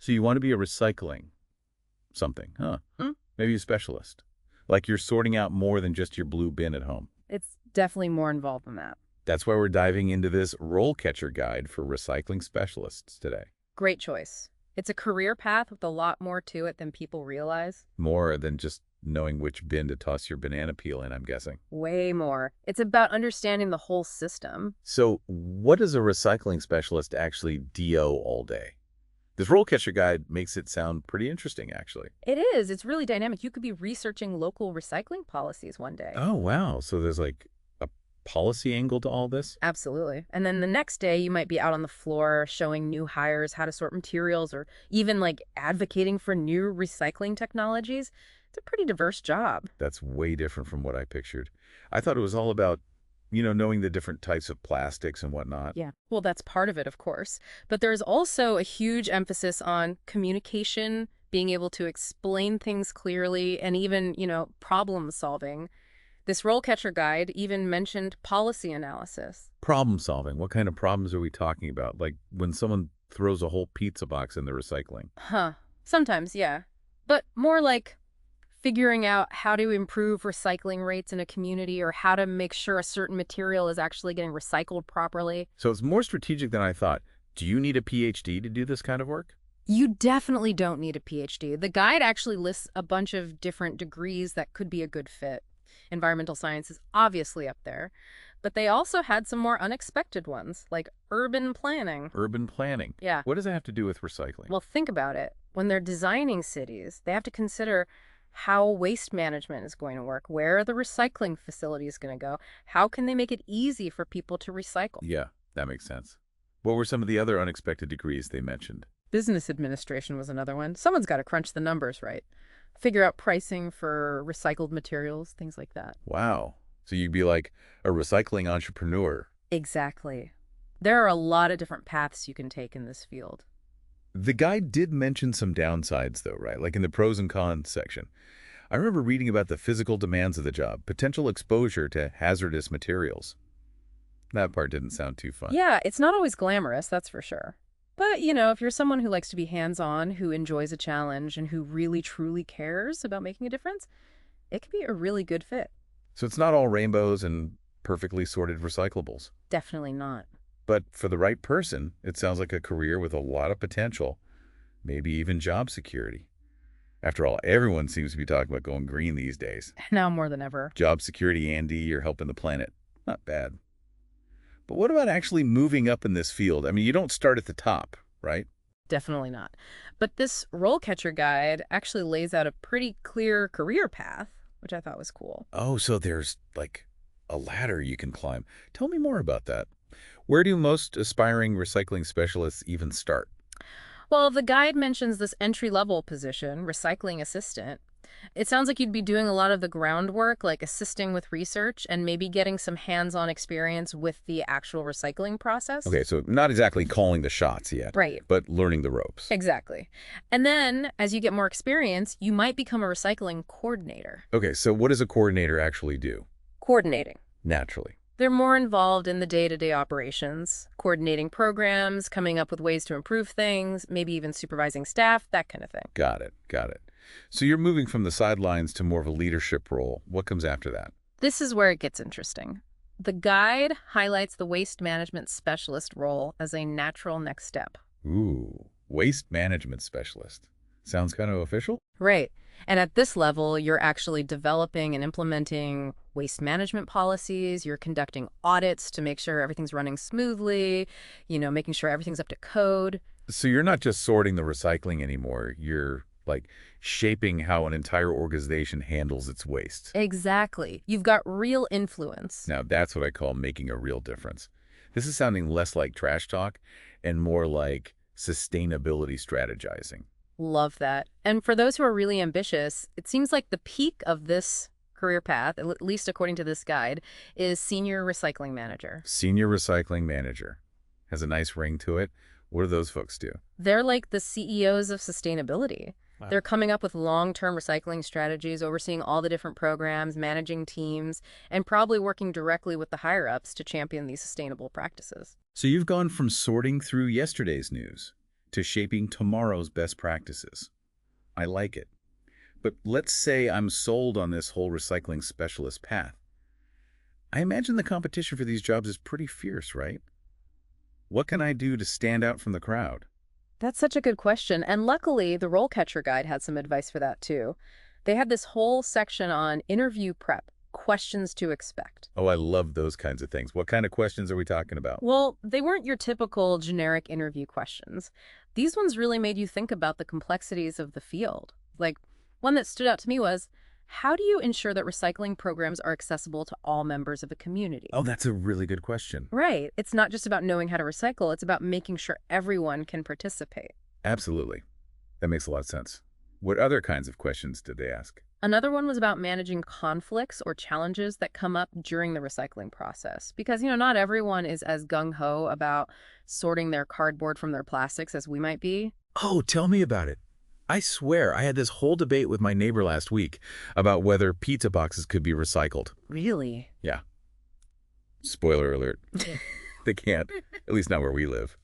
So you want to be a recycling something, huh? Hmm? Maybe a specialist. Like you're sorting out more than just your blue bin at home. It's definitely more involved than that. That's why we're diving into this RoleCatcher guide for recycling specialists today. Great choice. It's a career path with a lot more to it than people realize. More than just knowing which bin to toss your banana peel in, I'm guessing. Way more. It's about understanding the whole system. So what does a recycling specialist actually do all day? This RoleCatcher guide makes it sound pretty interesting, actually. It is. It's really dynamic. You could be researching local recycling policies one day. Oh, wow. So there's like a policy angle to all this? Absolutely. And then the next day, you might be out on the floor showing new hires how to sort materials or even like advocating for new recycling technologies. It's a pretty diverse job. That's way different from what I pictured. I thought it was all about, knowing the different types of plastics and whatnot. Yeah. Well, that's part of it, of course. But there's also a huge emphasis on communication, being able to explain things clearly, and even, problem solving. This RoleCatcher guide even mentioned policy analysis. Problem solving. What kind of problems are we talking about? Like when someone throws a whole pizza box in the recycling. Huh. Sometimes, yeah. But more like figuring out how to improve recycling rates in a community or how to make sure a certain material is actually getting recycled properly. So it's more strategic than I thought. Do you need a PhD to do this kind of work? You definitely don't need a PhD. The guide actually lists a bunch of different degrees that could be a good fit. Environmental science is obviously up there, but they also had some more unexpected ones, like urban planning. Urban planning. Yeah. What does that have to do with recycling? Well, think about it. When they're designing cities, they have to consider how waste management is going to work, where the recycling facility is going to go, how can they make it easy for people to recycle. Yeah, that makes sense. What were some of the other unexpected degrees they mentioned? Business administration was another one. Someone's got to crunch the numbers, right? Figure out pricing for recycled materials, things like that. Wow. So you'd be like a recycling entrepreneur. Exactly. There are a lot of different paths you can take in this field. The guide did mention some downsides, though, right? Like in the pros and cons section. I remember reading about the physical demands of the job, potential exposure to hazardous materials. That part didn't sound too fun. Yeah, it's not always glamorous, that's for sure. But, if you're someone who likes to be hands-on, who enjoys a challenge, and who really truly cares about making a difference, it could be a really good fit. So it's not all rainbows and perfectly sorted recyclables. Definitely not. But for the right person, it sounds like a career with a lot of potential, maybe even job security. After all, everyone seems to be talking about going green these days. Now more than ever. Job security, Andy, you're helping the planet. Not bad. But what about actually moving up in this field? I mean, you don't start at the top, right? Definitely not. But this RoleCatcher guide actually lays out a pretty clear career path, which I thought was cool. Oh, so there's like a ladder you can climb. Tell me more about that. Where do most aspiring recycling specialists even start? Well, the guide mentions this entry-level position, recycling assistant. It sounds like you'd be doing a lot of the groundwork, like assisting with research and maybe getting some hands-on experience with the actual recycling process. Okay, so not exactly calling the shots yet. Right. But learning the ropes. Exactly. And then, as you get more experience, you might become a recycling coordinator. Okay, so what does a coordinator actually do? Coordinating. Naturally. They're more involved in the day-to-day operations, coordinating programs, coming up with ways to improve things, maybe even supervising staff, that kind of thing. Got it. So you're moving from the sidelines to more of a leadership role. What comes after that? This is where it gets interesting. The guide highlights the waste management specialist role as a natural next step. Ooh, waste management specialist. Sounds kind of official? Right. And at this level, you're actually developing and implementing waste management policies. You're conducting audits to make sure everything's running smoothly, making sure everything's up to code. So you're not just sorting the recycling anymore. You're like shaping how an entire organization handles its waste. Exactly. You've got real influence. Now, that's what I call making a real difference. This is sounding less like trash talk and more like sustainability strategizing. Love that. And for those who are really ambitious, it seems like the peak of this career path, at least according to this guide, is senior recycling manager. Senior recycling manager. Has a nice ring to it. What do those folks do? They're like the CEOs of sustainability. Wow. They're coming up with long-term recycling strategies, overseeing all the different programs, managing teams, and probably working directly with the higher-ups to champion these sustainable practices. So you've gone from sorting through yesterday's news, to shaping tomorrow's best practices. I like it. But let's say I'm sold on this whole recycling specialist path. I imagine the competition for these jobs is pretty fierce, right? What can I do to stand out from the crowd? That's such a good question. And luckily, the RoleCatcher Guide had some advice for that too. They had this whole section on interview prep, questions to expect. Oh, I love those kinds of things. What kind of questions are we talking about? Well, they weren't your typical generic interview questions. These ones really made you think about the complexities of the field. Like, one that stood out to me was, how do you ensure that recycling programs are accessible to all members of a community? Oh, that's a really good question. Right. It's not just about knowing how to recycle, it's about making sure everyone can participate. Absolutely. That makes a lot of sense. What other kinds of questions did they ask? Another one was about managing conflicts or challenges that come up during the recycling process. Because, not everyone is as gung-ho about sorting their cardboard from their plastics as we might be. Oh, tell me about it. I swear I had this whole debate with my neighbor last week about whether pizza boxes could be recycled. Really? Yeah. Spoiler alert. They can't, at least not where we live.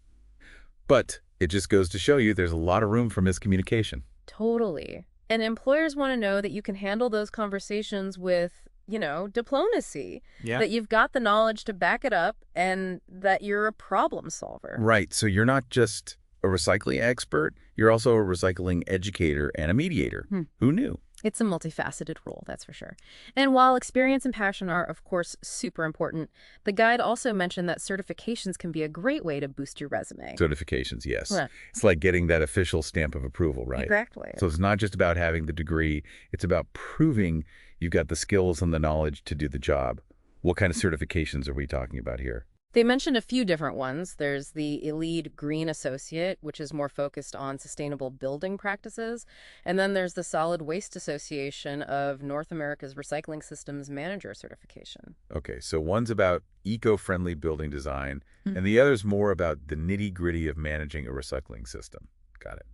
But it just goes to show you there's a lot of room for miscommunication. Totally. And employers want to know that you can handle those conversations with, diplomacy. Yeah. That you've got the knowledge to back it up and that you're a problem solver. Right. So you're not just a recycling expert, you're also a recycling educator and a mediator. Who knew? It's a multifaceted role, that's for sure. And while experience and passion are, of course, super important, the guide also mentioned that certifications can be a great way to boost your resume. Certifications, yes. Yeah. It's like getting that official stamp of approval, right? Exactly. So it's not just about having the degree, it's about proving you've got the skills and the knowledge to do the job. What kind of certifications are we talking about here? They mentioned a few different ones. There's the Elite Green Associate, which is more focused on sustainable building practices. And then there's the Solid Waste Association of North America's Recycling Systems Manager certification. Okay, so one's about eco-friendly building design, and the other's more about the nitty-gritty of managing a recycling system. Got it.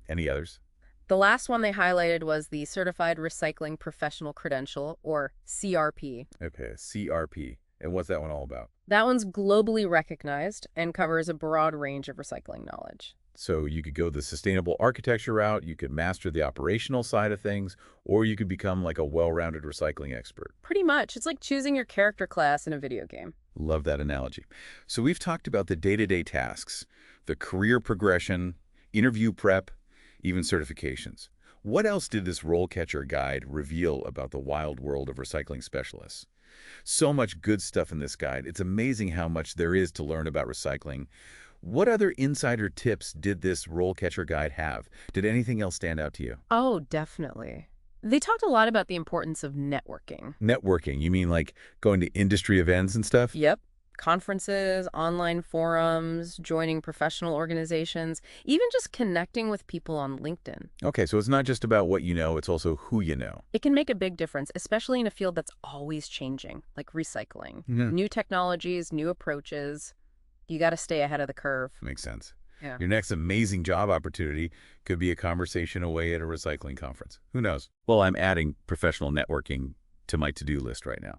Any others? The last one they highlighted was the Certified Recycling Professional Credential, or CRP. Okay, CRP. And what's that one all about? That one's globally recognized and covers a broad range of recycling knowledge. So you could go the sustainable architecture route, you could master the operational side of things, or you could become like a well-rounded recycling expert. Pretty much. It's like choosing your character class in a video game. Love that analogy. So we've talked about the day-to-day tasks, the career progression, interview prep, even certifications. What else did this RoleCatcher guide reveal about the wild world of recycling specialists? So much good stuff in this guide. It's amazing how much there is to learn about recycling. What other insider tips did this RoleCatcher guide have? Did anything else stand out to you? Oh, definitely. They talked a lot about the importance of networking. Networking, you mean like going to industry events and stuff? Yep. Conferences, online forums, joining professional organizations, even just connecting with people on LinkedIn. Okay, so it's not just about what you know, it's also who you know. It can make a big difference, especially in a field that's always changing, like recycling. Yeah. New technologies, new approaches. You got to stay ahead of the curve. Makes sense. Yeah. Your next amazing job opportunity could be a conversation away at a recycling conference. Who knows? Well, I'm adding professional networking to my to-do list right now.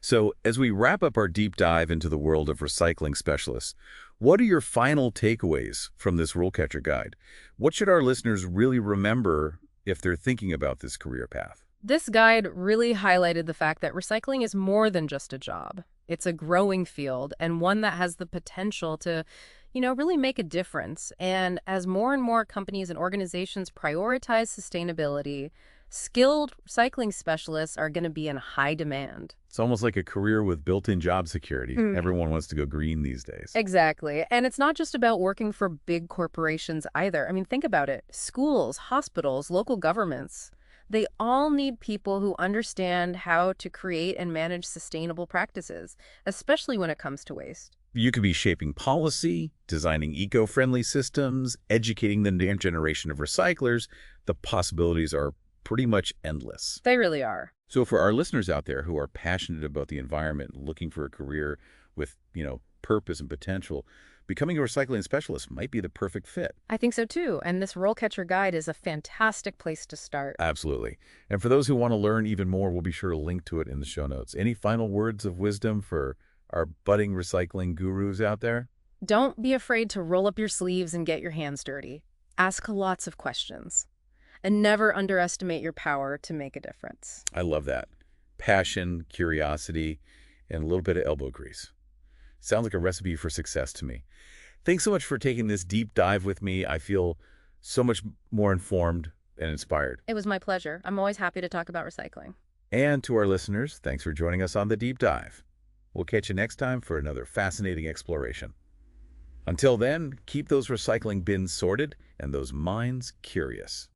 So as we wrap up our deep dive into the world of recycling specialists, what are your final takeaways from this RoleCatcher guide? What should our listeners really remember if they're thinking about this career path? This guide really highlighted the fact that recycling is more than just a job. It's a growing field and one that has the potential to, really make a difference. And as more and more companies and organizations prioritize sustainability, skilled recycling specialists are going to be in high demand. It's almost like a career with built-in job security. Everyone wants to go green these days. Exactly. And it's not just about working for big corporations either. I mean, think about it. Schools, hospitals, local governments, they all need people who understand how to create and manage sustainable practices, especially when it comes to waste. You could be shaping policy, designing eco-friendly systems, educating the next generation of recyclers. The possibilities are pretty much endless. They really are. So for our listeners out there who are passionate about the environment, looking for a career with, purpose and potential, becoming a recycling specialist might be the perfect fit. I think so too. And this RoleCatcher guide is a fantastic place to start. Absolutely. And for those who want to learn even more, we'll be sure to link to it in the show notes. Any final words of wisdom for our budding recycling gurus out there? Don't be afraid to roll up your sleeves and get your hands dirty. Ask lots of questions. And never underestimate your power to make a difference. I love that. Passion, curiosity, and a little bit of elbow grease. Sounds like a recipe for success to me. Thanks so much for taking this deep dive with me. I feel so much more informed and inspired. It was my pleasure. I'm always happy to talk about recycling. And to our listeners, thanks for joining us on the deep dive. We'll catch you next time for another fascinating exploration. Until then, keep those recycling bins sorted and those minds curious.